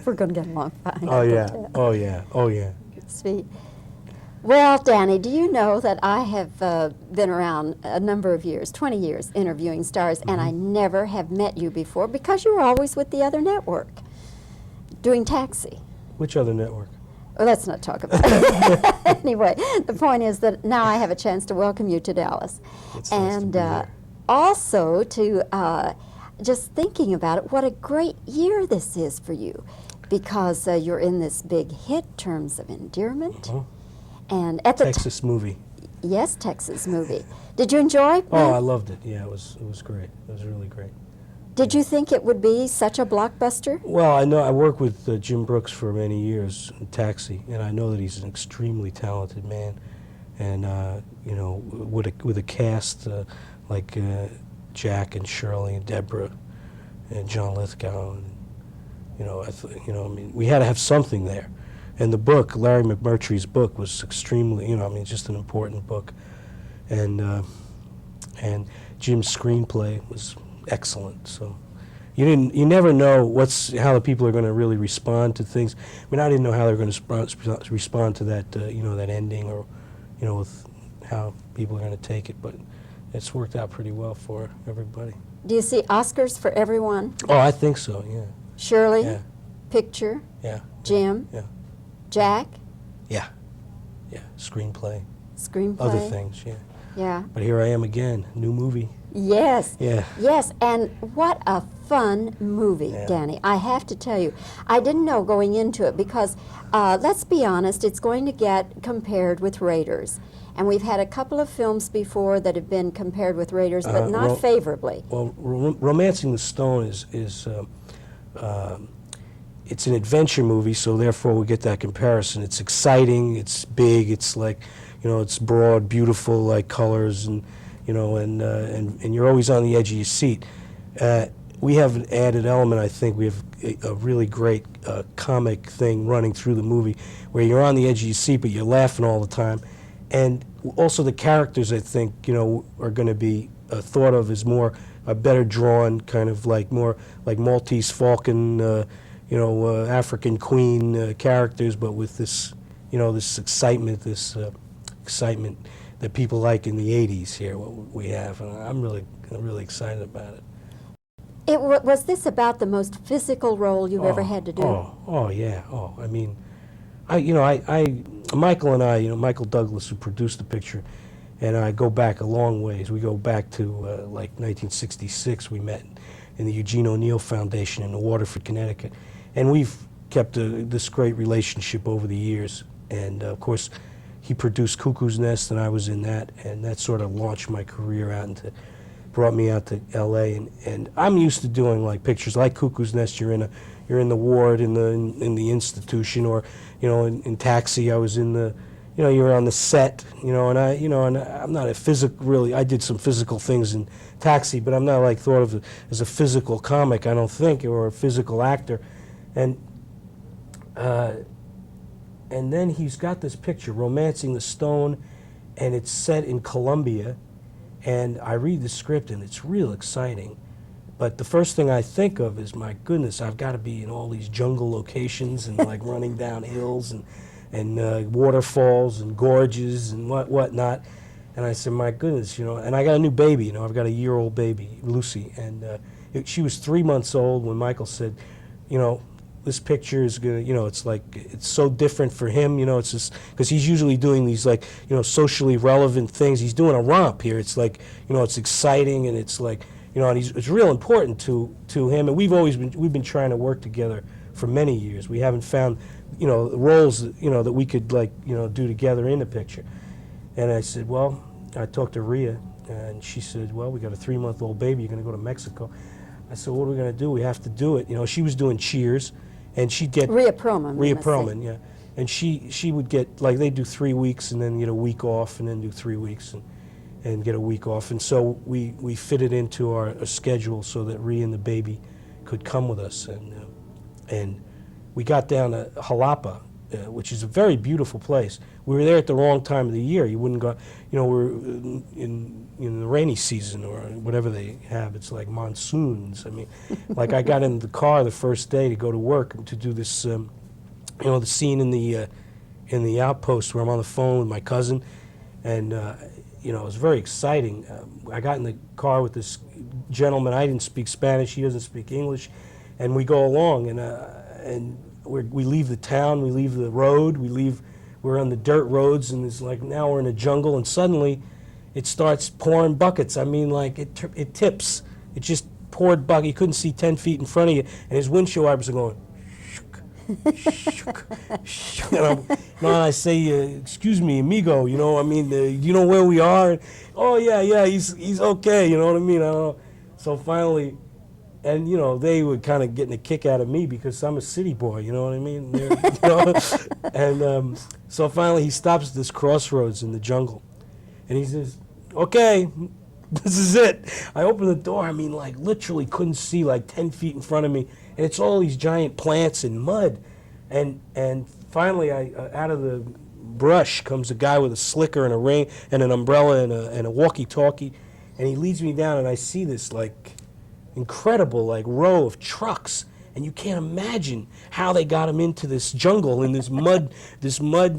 We're going to get along fine. Oh yeah, oh yeah, oh yeah. Sweet. Well, Danny, do you know that I have been around a number of years, 20 years, interviewing stars, and I never have met you before because you were always with the other network, doing Taxi. Which other network? Well, let's not talk about it. Anyway, the point is that now I have a chance to welcome you to Dallas. It's nice to be here. Also to just thinking about it, what a great year this is for you, because you're in this big hit, Terms of Endearment. And at the Texas movie. Yes, Texas movie. Did you enjoy? Oh, I loved it. Yeah, it was great. It was really great. Did you think it would be such a blockbuster? Well, I know I worked with Jim Brooks for many years in Taxi, and I know that he's an extremely talented man. And you know, with a cast like Jack and Shirley and Deborah and John Lithgow, and you know, I mean, we had to have something there. And the book, Larry McMurtry's book, was extremely, you know, I mean, just an important book. And Jim's screenplay was excellent. So you never know how the people are going to really respond to things. I mean, I didn't know how they were going to respond to that, you know, that ending, or, you know, with how people are going to take it. But it's worked out pretty well for everybody. Do you see Oscars for everyone? Oh, I think so. Yeah. Shirley, Yeah. picture, Yeah. Jim, Yeah. Jack, Yeah. Yeah. Screenplay. screenplay. Other things. Yeah. Yeah. But here I am again, new movie. Yes. Yeah. Yes, and what a fun movie, Yeah. Danny. I have to tell you, I didn't know going into it because, let's be honest, it's going to get compared with Raiders. And we've had a couple of films before that have been compared with Raiders, but not favorably. Well, Romancing the Stone is it's an adventure movie, so therefore we get that comparison. It's exciting, it's big, it's like, you know, it's broad, beautiful, like colors, and you know, and you're always on the edge of your seat. We have an added element, I think. We have a really great comic thing running through the movie, where you're on the edge of your seat, but you're laughing all the time. And also the characters, I think, you know, are going to be thought of as more better drawn, kind of like more like Maltese Falcon, you know, African Queen characters, but with this, you know, this excitement, excitement that people like in the '80s here. What we have, and I'm really excited about it. Was this about the most physical role you've ever had to do? Oh yeah. Oh, I mean, Michael and I, you know, Michael Douglas, who produced the picture, and I go back a long ways. We go back to like 1966. We met in the Eugene O'Neill Foundation in Waterford, Connecticut, and we've kept this great relationship over the years. And of course, he produced Cuckoo's Nest, and I was in that, and that sort of launched my career out into, brought me out to L.A. And I'm used to doing like pictures like Cuckoo's Nest. You're in the ward in the institution, or you know, in Taxi, I was in the, you know, you're on the set, you know, and I'm not a physical, really. I did some physical things in Taxi, but I'm not like thought of as a physical comic, I don't think, or a physical actor. And then he's got this picture, Romancing the Stone, and it's set in Colombia, and I read the script, and it's real exciting. But the first thing I think of is, my goodness, I've got to be in all these jungle locations and like running down hills and waterfalls and gorges and whatnot. And I said, my goodness, you know, and I got a new baby, you know, I've got a year-old baby, Lucy, and she was 3 months old when Michael said, you know, this picture is gonna, you know, it's like, it's so different for him, you know, it's just, because he's usually doing these like, you know, socially relevant things. He's doing a romp here. It's like, you know, it's exciting, and it's like, you know, and it's real important to him, and we've been trying to work together for many years. We haven't found, you know, roles, you know, that we could like, you know, do together in the picture. And I said, well, I talked to Rhea, and she said, well, we got a 3-month-old baby. You're going to go to Mexico. I said, what are we going to do? We have to do it. You know, she was doing Cheers, and she'd get Rhea Perlman. Rhea Perlman, yeah, and she would get, like, they do 3 weeks and then get a week off, and then do 3 weeks and get a week off. And so we fit it into our schedule so that Rhea and the baby could come with us. And we got down to Jalapa, which is a very beautiful place. We were there at the wrong time of the year. You wouldn't go, we're in the rainy season or whatever they have. It's like monsoons. I mean, like I got in the car the first day to go to work to do this, the scene in the outpost where I'm on the phone with my cousin, and it was very exciting. I got in the car with this gentleman. I didn't speak Spanish. He doesn't speak English, and we go along, and we leave the town, we leave the road, we're on the dirt roads, and it's like now we're in a jungle, and suddenly it starts pouring buckets. I mean, like it tips. It just poured bucket. You couldn't see 10 feet in front of you, and his windshield wipers are going. And I say, excuse me, amigo, you know where we are? Oh, yeah, he's okay, you know what I mean? I don't know. So finally, and, they were kind of getting a kick out of me because I'm a city boy, you know what I mean? And so finally he stops at this crossroads in the jungle, and he says, okay, this is it. I open the door, I mean, like, literally couldn't see like 10 feet in front of me, and it's all these giant plants and mud. And finally, out of the brush comes a guy with a slicker and a ring and an umbrella and a walkie-talkie, and he leads me down, and I see this, like, incredible, like, row of trucks, and you can't imagine how they got him into this jungle in this mud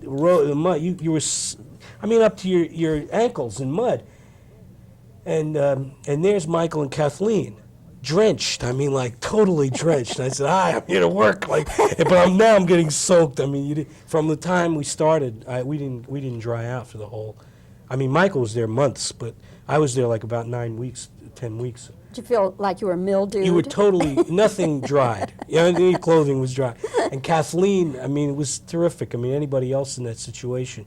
road. You were, up to your ankles in mud. And there's Michael and Kathleen, drenched. I mean, like, totally drenched. And I said, "Hi, I'm here to work." Like, but I'm getting soaked. I mean, from the time we started, we didn't dry out for the whole. I mean, Michael was there months, but I was there like about 9 weeks, 10 weeks. Did you feel like you were mildewed? You were totally, nothing dried. Any clothing was dry. And Kathleen, I mean, it was terrific. I mean, anybody else in that situation,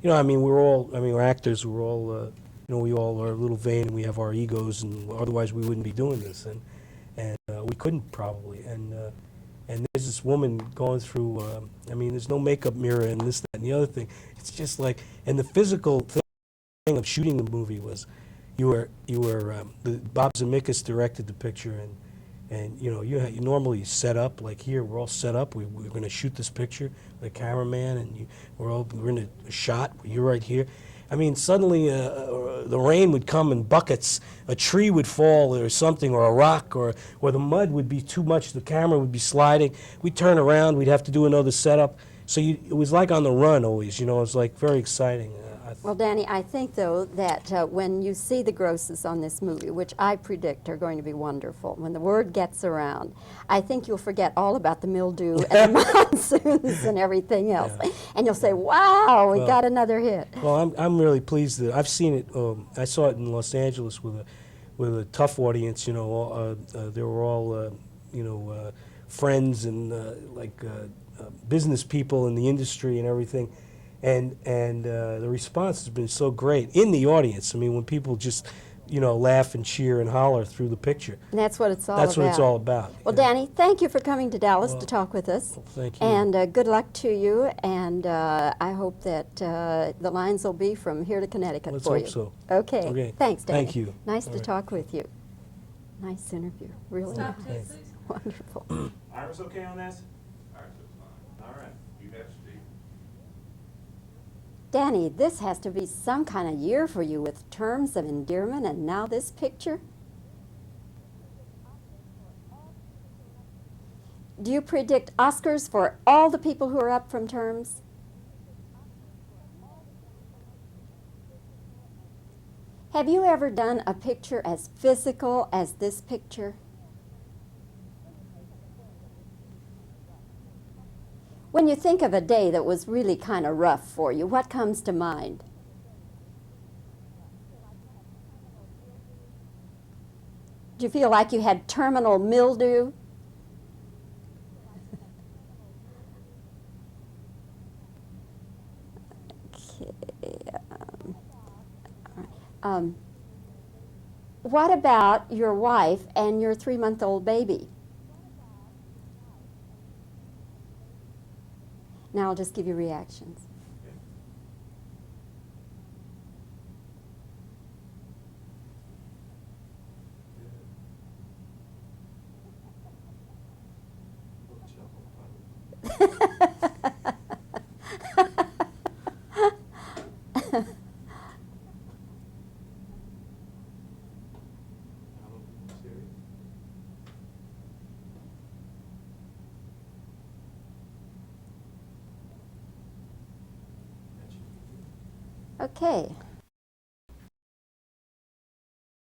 we're actors. We're all, we all are a little vain, and we have our egos, and otherwise we wouldn't be doing this, and we couldn't probably. And there's this woman going through. There's no makeup mirror and this, that, and the other thing. It's just like, and the physical thing of shooting the movie was, Bob Zemeckis directed the picture, and you normally set up, like here we're all set up. We're going to shoot this picture, the cameraman, and we're in a shot. You're right here. I mean, suddenly the rain would come in buckets, a tree would fall or something, or a rock, or the mud would be too much, the camera would be sliding. We'd turn around, we'd have to do another setup. So it was like on the run always, it was like very exciting. Well, Danny, I think, though, that when you see the grosses on this movie, which I predict are going to be wonderful, when the word gets around, I think you'll forget all about the mildew and the monsoons and everything else. Yeah. And you'll say, wow, we got another hit. Well, I'm really pleased that I've seen it. I saw it in Los Angeles with a tough audience. They were all, friends and business people in the industry and everything. And the response has been so great in the audience. I mean, when people just, laugh and cheer and holler through the picture. And that's what it's all about. That's what it's all about. Well, Danny, thank you for coming to Dallas to talk with us. Well, thank you. And good luck to you. And I hope that the lines will be from here to Connecticut for you. Let's hope so. Okay. Thanks, Danny. Thank you. Nice to talk with you. Nice interview. Really nice. Thanks. Wonderful. Iris okay on this? Iris is fine. All right. You have Steve. Danny, this has to be some kind of year for you with Terms of Endearment and now this picture. Do you predict Oscars for all the people who are up from Terms? Have you ever done a picture as physical as this picture? When you think of a day that was really kind of rough for you, what comes to mind? Do you feel like you had terminal mildew? Okay. What about your wife and your 3-month-old baby? Now I'll just give you reactions. Okay.